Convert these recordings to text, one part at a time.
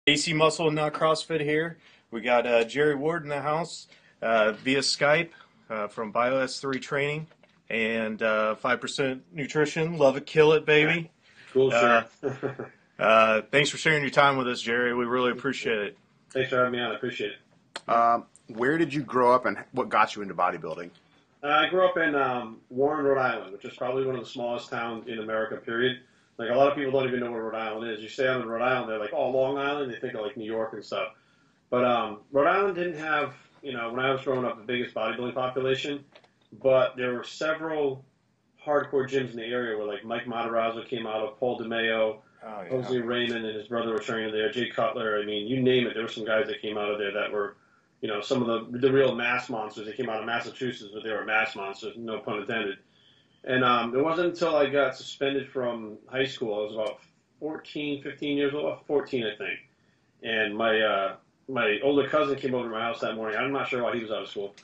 AC Muscle and Not CrossFit here. We got Jerry Ward in the house via Skype from Bios3 Training and 5% Nutrition. Love it, kill it, baby. Cool, Uh, sure. Thanks for sharing your time with us, Jerry. We really appreciate it. Thanks for having me on. I appreciate it. Where did you grow up and what got you into bodybuilding? I grew up in Warren, Rhode Island, which is probably one of the smallest towns in America, period. Like, a lot of people don't even know where Rhode Island is. You say I'm in Rhode Island, they're like, oh, Long Island. They think of, like, New York and stuff. But Rhode Island didn't have, when I was growing up, the biggest bodybuilding population. But there were several hardcore gyms in the area where, like, Mike Matarazzo came out of, Paul DeMeo, Oh, yeah. Jose Raymond and his brother were training there, Jay Cutler. I mean, you name it. There were some guys that came out of there that were, some of the real mass monsters. They came out of Massachusetts, but they were mass monsters, no pun intended. And it wasn't until I got suspended from high school. I was about 14, 15 years old, 14, I think. And my older cousin came over to my house that morning. I'm not sure why he was out of school.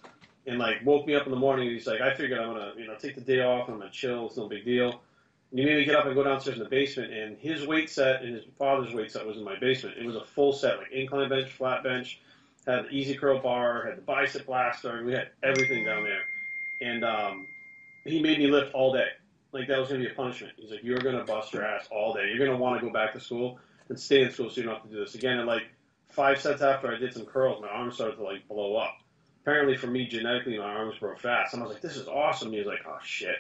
And, like, woke me up in the morning, and he's like, I figured I'm going to, take the day off. I'm going to chill. It's no big deal. And he made me get up and go downstairs in the basement, and his weight set and his father's weight set was in my basement. It was a full set, like incline bench, flat bench, had the easy curl bar, had the bicep blaster, and we had everything down there. And he made me lift all day. Like, that was going to be a punishment. He's like, you're going to bust your ass all day. You're going to want to go back to school and stay in school so you don't have to do this again. And, like, 5 sets after I did some curls, my arms started to, like, blow up. Apparently, for me, genetically, my arms grow fast. And I was like, this is awesome. And he was like, oh, shit.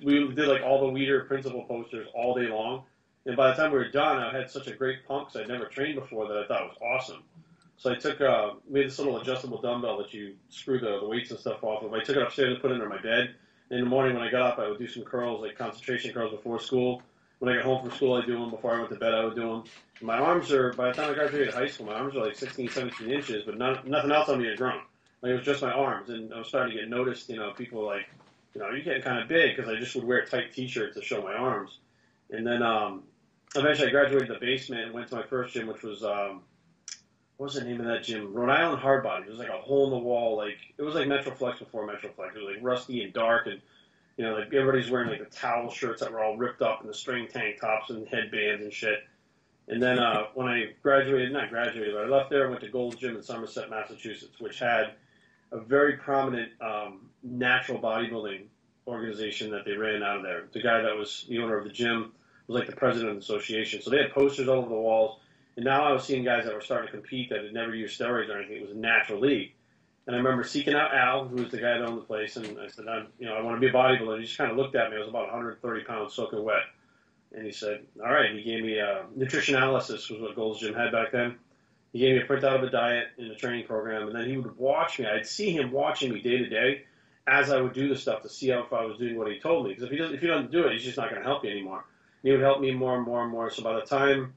We did, like, all the Weeder principal posters all day long. And by the time we were done, I had such a great pump because I'd never trained before that I thought it was awesome. So I took, we had this little adjustable dumbbell that you screw the weights and stuff off of. I took it upstairs and put it under my bed. And in the morning when I got up, I would do some curls, like concentration curls before school. When I got home from school, I'd do them. Before I went to bed, I would do them. My arms are, by the time I graduated high school, my arms are like 16, 17 inches, but nothing else on me had grown. Like, it was just my arms. And I was starting to get noticed, people were like, you're getting kind of big, because I just would wear tight T-shirts to show my arms. And then eventually I graduated the basement and went to my first gym, which was, what was the name of that gym? Rhode Island Hard Body. It was like a hole in the wall, like, it was like Metroflex before Metroflex. It was like rusty and dark, and like, everybody's wearing like the towel shirts that were all ripped up and the string tank tops and headbands and shit. And then when I not graduated, but I left there, I went to Gold's Gym in Somerset, Massachusetts, which had a very prominent natural bodybuilding organization that they ran out of there. The guy that was the owner of the gym was like the president of the association. So they had posters all over the walls. And now I was seeing guys that were starting to compete that had never used steroids or anything. It was a natural league. And I remember seeking out Al, who was the guy that owned the place, and I said, I want to be a bodybuilder. And he just kind of looked at me. I was about 130 pounds soaking wet. And he said, all right. He gave me a nutrition analysis, was what Gold's Gym had back then. He gave me a printout of a diet and a training program, and then he would watch me. I'd see him watching me day to day as I would do the stuff to see if I was doing what he told me. Because if you don't do it, he's just not going to help you anymore. And he would help me more and more and more. So by the time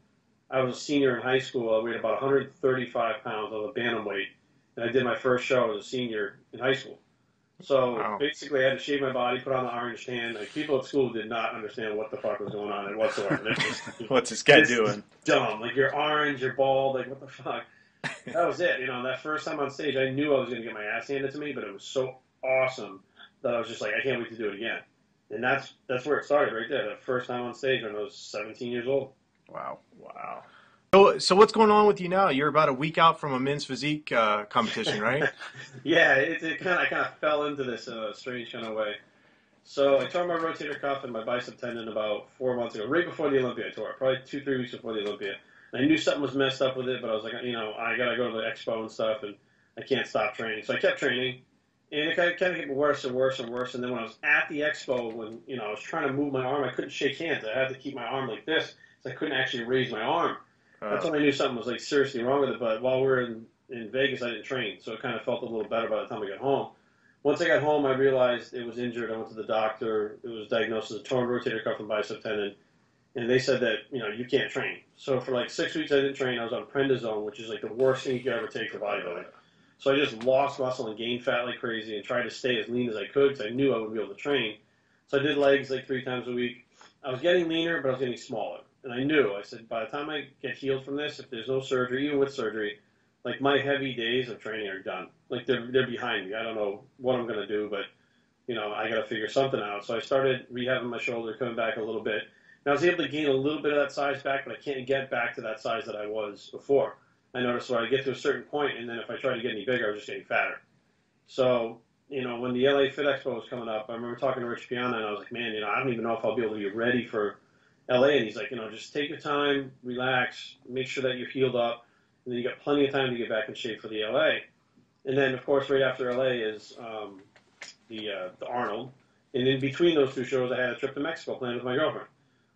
I was a senior in high school, I weighed about 135 pounds of a bantamweight, and I did my first show as a senior in high school. So Wow. basically, I had to shave my body, put on the orange tan. Like, people at school did not understand what the fuck was going on whatsoever. What's this guy doing? Dumb. Like, you're orange, you're bald. Like, what the fuck? That was it. That first time on stage, I knew I was going to get my ass handed to me, but it was so awesome that I was just like, I can't wait to do it again. And that's where it started right there. That first time on stage when I was 17 years old. Wow. So what's going on with you now? You're about a week out from a men's physique competition, right? Yeah, it kind of fell into this in a strange kind of way. So I tore my rotator cuff and my bicep tendon about 4 months ago, right before the Olympia. I tore it, probably 2-3 weeks before the Olympia. And I knew something was messed up with it, but I was like, I gotta go to the expo and stuff, and I can't stop training. So I kept training, and it kind of get worse and worse and worse. And then when I was at the expo, when I was trying to move my arm, I couldn't shake hands. I had to keep my arm like this, so I couldn't actually raise my arm. That's when I knew something was like seriously wrong with it. But while we were in Vegas, I didn't train, so it kind of felt a little better by the time I got home. Once I got home, I realized it was injured. I went to the doctor. It was diagnosed as a torn rotator cuff and bicep tendon, and they said that you can't train. So for like 6 weeks, I didn't train. I was on prednisone, which is like the worst thing you could ever take for bodybuilding. So I just lost muscle and gained fat like crazy, and tried to stay as lean as I could because I knew I wouldn't be able to train. So I did legs like 3 times a week. I was getting leaner, but I was getting smaller. And I knew, I said, by the time I get healed from this, if there's no surgery, even with surgery, like, my heavy days of training are done. Like, they're behind me. I don't know what I'm going to do, but, I got to figure something out. So I started rehabbing my shoulder, coming back a little bit. And I was able to gain a little bit of that size back, but I can't get back to that size that I was before. I noticed when I get to a certain point, and then if I try to get any bigger, I was just getting fatter. So, when the LA Fit Expo was coming up, I remember talking to Rich Piana, and I was like, man, I don't even know if I'll be able to be ready for LA. And he's like, just take your time, relax, make sure that you're healed up, and then you got plenty of time to get back in shape for the LA. And then, of course, right after LA is the Arnold. And in between those two shows, I had a trip to Mexico planned with my girlfriend.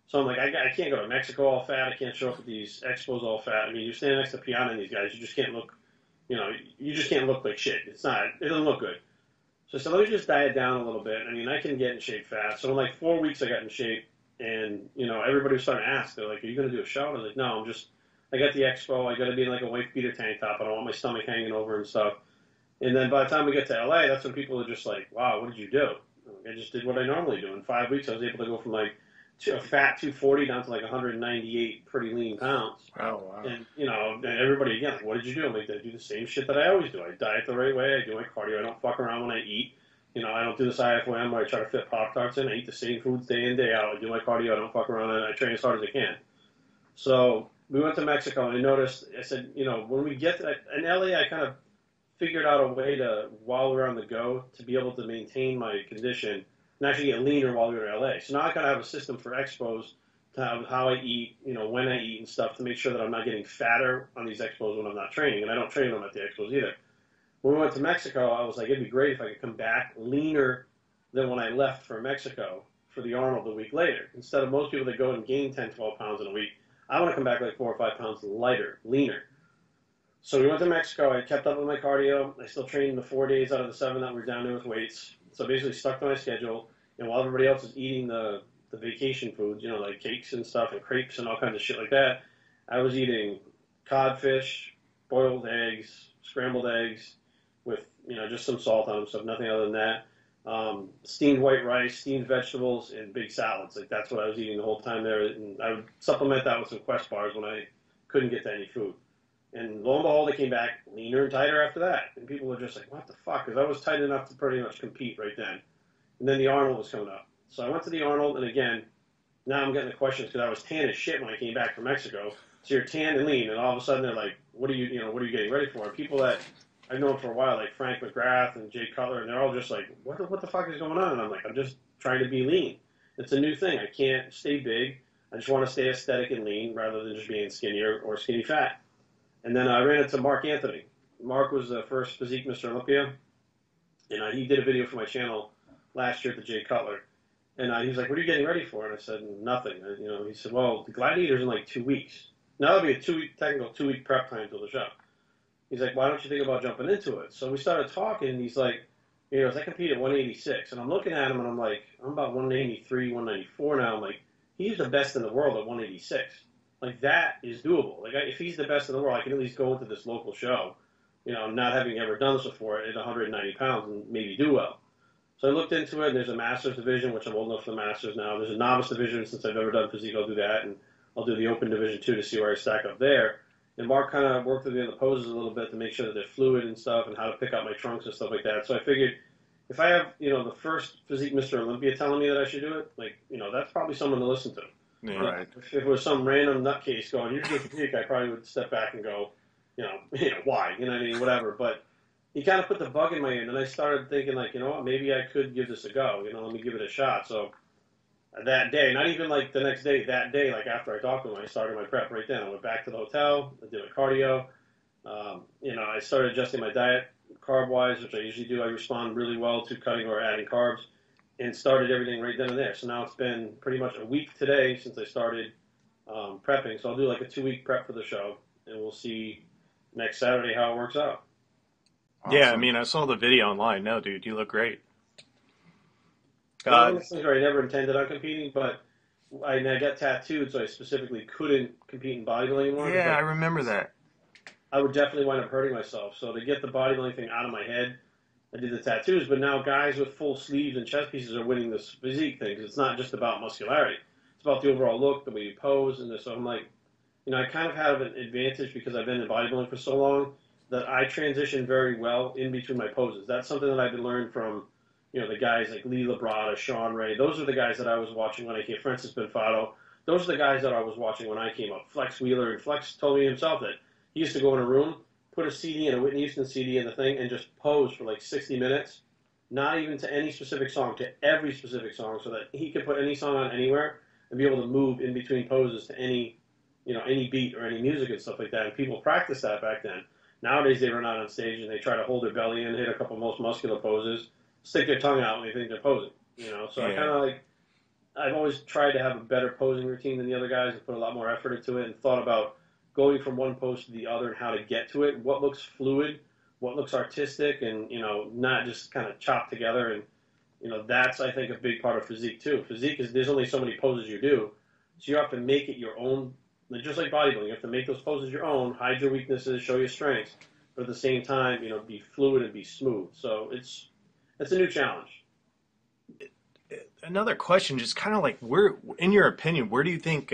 So I'm like, I can't go to Mexico all fat. I can't show up at these expos all fat. I mean, you're standing next to Piana and these guys, you just can't look, you just can't look like shit. It doesn't look good. So I said, let me just diet down a little bit. I mean, I can get in shape fast. So in like 4 weeks, I got in shape. And, everybody was starting to ask. They're like, are you going to do a show? And I was like, no, I got the expo. I got to be in like a wife beater tank top. I don't want my stomach hanging over and stuff. And then by the time we get to LA, that's when people are just like, wow, what did you do? I just did what I normally do. In 5 weeks, I was able to go from like a fat 240 down to like 198 pretty lean pounds. Oh, wow. And, and everybody again, like, what did you do? I'm like, I do the same shit that I always do. I diet the right way. I do my cardio. I don't fuck around when I eat. I don't do this IFOM where I try to fit Pop-Tarts in. I eat the same foods day in, day out. I do my cardio. I don't fuck around, and I train as hard as I can. So we went to Mexico, and I said, when we get to in LA, I kind of figured out a way to, while we were on the go, to be able to maintain my condition and actually get leaner while we were in LA. So now I kind of have a system for expos to have how I eat, when I eat and stuff to make sure that I'm not getting fatter on these expos when I'm not training. And I don't train them at the expos either. When we went to Mexico, I was like, it'd be great if I could come back leaner than when I left for Mexico for the Arnold a week later. Instead of most people that go and gain 10, 12 pounds in a week, I want to come back like 4 or 5 pounds lighter, leaner. So we went to Mexico. I kept up with my cardio. I still trained the 4 days out of the 7 that we were down there with weights. So I basically stuck to my schedule. And while everybody else is eating the vacation foods, like cakes and stuff and crepes and all kinds of shit like that, I was eating codfish, boiled eggs, scrambled eggs with, just some salt on them, so nothing other than that. Steamed white rice, steamed vegetables, and big salads. Like, that's what I was eating the whole time there. And I would supplement that with some Quest bars when I couldn't get to any food. And lo and behold, I came back leaner and tighter after that. And people were just like, what the fuck? Because I was tight enough to pretty much compete right then. And then the Arnold was coming up. So I went to the Arnold, and again, now I'm getting the questions because I was tan as shit when I came back from Mexico. So you're tan and lean, and all of a sudden they're like, what are you getting ready for? And people that I've known for a while, like Frank McGrath and Jay Cutler, and they're all just like, what the fuck is going on? And I'm like, I'm just trying to be lean. It's a new thing. I can't stay big. I just want to stay aesthetic and lean rather than just being skinny or skinny fat. And then I ran into Mark Anthony. Mark was the first physique Mr. Olympia, and he did a video for my channel last year at the Jay Cutler. And he was like, what are you getting ready for? And I said, nothing. He said, well, the Gladiator's in like 2 weeks. Now that'll be a technical 2-week prep time till the show. He's like, why don't you think about jumping into it? So we started talking, and he's like, I compete at 186. And I'm looking at him, and I'm like, I'm about 183, 194 now. I'm like, he's the best in the world at 186. Like, that is doable. Like, if he's the best in the world, I can at least go into this local show, not having ever done this before, at 190 pounds and maybe do well. So I looked into it, and there's a Masters division, which I'm old enough for the Masters now. There's a Novice division. Since I've never done physique, I'll do that, and I'll do the Open division too to see where I stack up there. And Mark kind of worked with me on the poses a little bit to make sure that they're fluid and stuff and how to pick out my trunks and stuff like that. So I figured if I have, the first physique Mr. Olympia telling me that I should do it, like, that's probably someone to listen to. Yeah. Right. If it was some random nutcase going, you're doing physique, I probably would step back and go, why? Whatever. But he kind of put the bug in my ear, and I started thinking, like, what, maybe I could give this a go. Let me give it a shot. So that day, not even like the next day, that day, like after I talked to him, I started my prep right then. I went back to the hotel, I did my cardio. I started adjusting my diet carb-wise, which I usually do. I respond really well to cutting or adding carbs, and started everything right then and there. So now it's been pretty much a week today since I started prepping. So I'll do like a 2-week prep for the show, and we'll see next Saturday how it works out. Yeah, I Awesome. mean, I saw the video online. No, dude, you look great. One of those things where I never intended on competing, but I got tattooed, so I specifically couldn't compete in bodybuilding anymore. Yeah, I remember that. I would definitely wind up hurting myself. So to get the bodybuilding thing out of my head, I did the tattoos. But now guys with full sleeves and chest pieces are winning this physique thing. 'Cause it's not just about muscularity. It's about the overall look, the way you pose, and this. So I'm like, I kind of have an advantage because I've been in bodybuilding for so long that I transition very well in between my poses. That's something that I've been learned from, the guys like Lee Labrada, Sean Ray. Those are the guys that I was watching when I came. Francis Benfato. those are the guys that I was watching when I came up. Flex Wheeler, and Flex told me himself that he used to go in a room, put a CD in, a Whitney Houston CD in the thing, and just pose for like 60 minutes, not even to any specific song, to every specific song, so that he could put any song on anywhere and be able to move in between poses to any, any beat or any music and stuff like that. And people practiced that back then. Nowadays they run out on stage and they try to hold their belly in, hit a couple most muscular poses, stick their tongue out when they think they're posing. So I kind of like, I've always tried to have a better posing routine than the other guys and put a lot more effort into it and thought about going from one pose to the other and how to get to it, what looks fluid, what looks artistic, and, not just kind of chopped together. And, that's, I think, a big part of physique, too. Physique is, there's only so many poses you do, so you have to make it your own. Just like bodybuilding, you have to make those poses your own, hide your weaknesses, show your strengths, but at the same time, be fluid and be smooth. So it's a new challenge. Another question, just kind of like, in your opinion, where do you think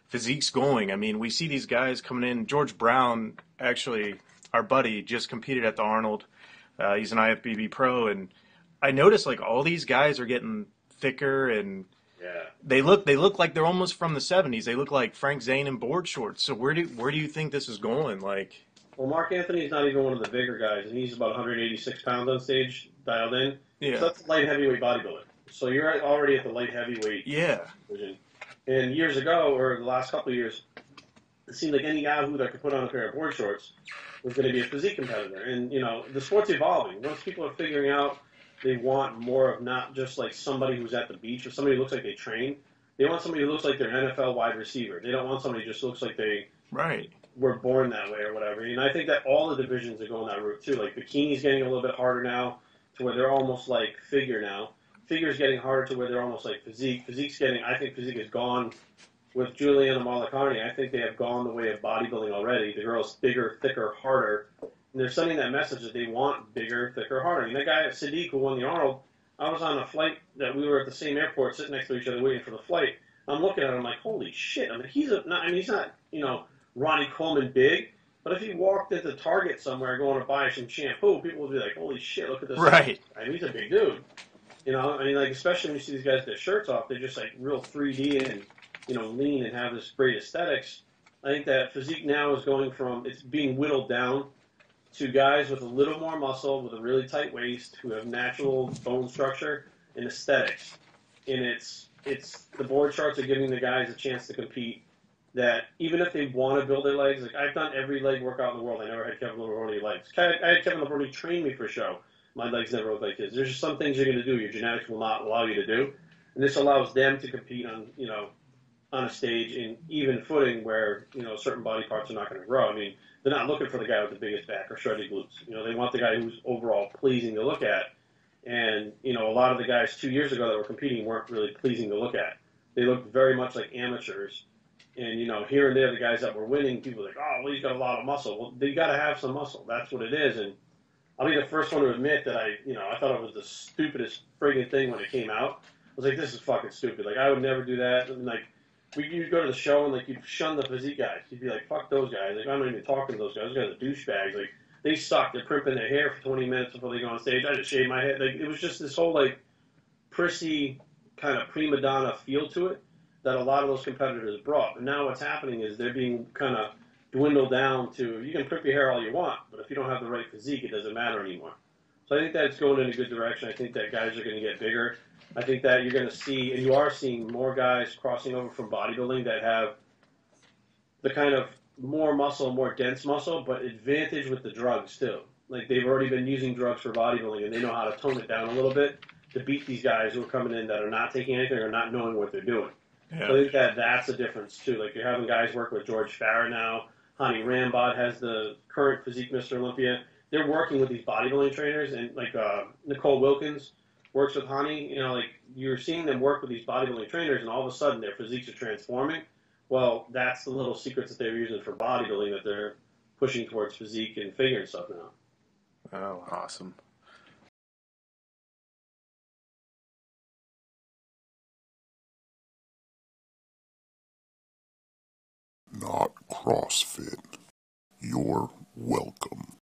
physique's going? I mean, we see these guys coming in. George Brown, actually, our buddy, just competed at the Arnold. He's an IFBB pro, and I noticed like all these guys are getting thicker, and they look like they're almost from the 70s. They look like Frank Zane in board shorts. So where do you think this is going? Like, well, Mark Anthony's not even one of the bigger guys, and he's about 186 pounds on stage, dialed in. Yeah. So that's a light heavyweight bodybuilder. So you're already at the light heavyweight division. And years ago, or the last couple of years, it seemed like any guy that could put on a pair of board shorts was going to be a physique competitor. And, the sport's evolving. Once people are figuring out they want more of not just like somebody who's at the beach or somebody who looks like they train. They want somebody who looks like they're an NFL wide receiver. They don't want somebody who just looks like they were born that way or whatever. And I think that all the divisions are going that route too. Like bikini's getting a little bit harder now to where they're almost like figure now. Figure's getting harder to where they're almost like physique. I think physique is gone with Juliana Malakani. I think they have gone the way of bodybuilding already. The girls bigger, thicker, harder. And they're sending that message that they want bigger, thicker, harder. And that guy at Sadiq who won the Arnold, I was on a flight that we were at the same airport sitting next to each other waiting for the flight. I'm looking at him like, holy shit. I mean, he's not, Ronnie Coleman big, but if he walked into Target somewhere going to buy some shampoo, people would be like, holy shit, look at this. Right. I mean, he's a big dude. Like, especially when you see these guys with their shirts off, they're just like real 3D and, lean and have this great aesthetics. I think that physique now is going from, it's being whittled down to guys with a little more muscle, with a really tight waist, who have natural bone structure and aesthetics. And it's the board charts are giving the guys a chance to compete that even if they want to build their legs, like I've done every leg workout in the world. I never had Kevin Lebroni legs. I had Kevin Lebroni train me for show. My legs never look like his. There's just some things you're going to do your genetics will not allow you to do. And this allows them to compete on, on a stage in even footing where, certain body parts are not going to grow. I mean, they're not looking for the guy with the biggest back or shredded glutes. They want the guy who's overall pleasing to look at. And, a lot of the guys 2 years ago that were competing weren't really pleasing to look at. They looked very much like amateurs. And, here and there, the guys that were winning, people were like, oh, well, he's got a lot of muscle. Well, they got to have some muscle. That's what it is. And I'll be the first one to admit that I thought it was the stupidest friggin' thing when it came out. I was like, this is fucking stupid. Like, I would never do that. And, like, you'd go to the show and, like, you'd shun the physique guys. You'd be like, fuck those guys. Like, I'm not even talking to those guys. Those guys are douchebags. Like, they suck. They're crimping their hair for 20 minutes before they go on stage. I just shave my head. Like, it was just this whole, like, prissy kind of prima donna feel to it that a lot of those competitors brought. And now what's happening is they're being kind of dwindled down to, you can prep your hair all you want, but if you don't have the right physique, it doesn't matter anymore. So I think that it's going in a good direction. I think that guys are going to get bigger. I think that you're going to see, and you are seeing more guys crossing over from bodybuilding that have the kind of more muscle, more dense muscle, but advantage with the drugs too. Like they've already been using drugs for bodybuilding and they know how to tone it down a little bit to beat these guys who are coming in that are not taking anything or not knowing what they're doing. Yeah. So I think that that's a difference too. Like you're having guys work with George Farah now. Hani Rambod has the current physique Mr. Olympia. They're working with these bodybuilding trainers, and like Nicole Wilkins works with Hani. Like you're seeing them work with these bodybuilding trainers, and all of a sudden their physiques are transforming. Well, that's the little secrets that they were using for bodybuilding that they're pushing towards physique and figure and stuff now. Oh, awesome. Not CrossFit. You're welcome.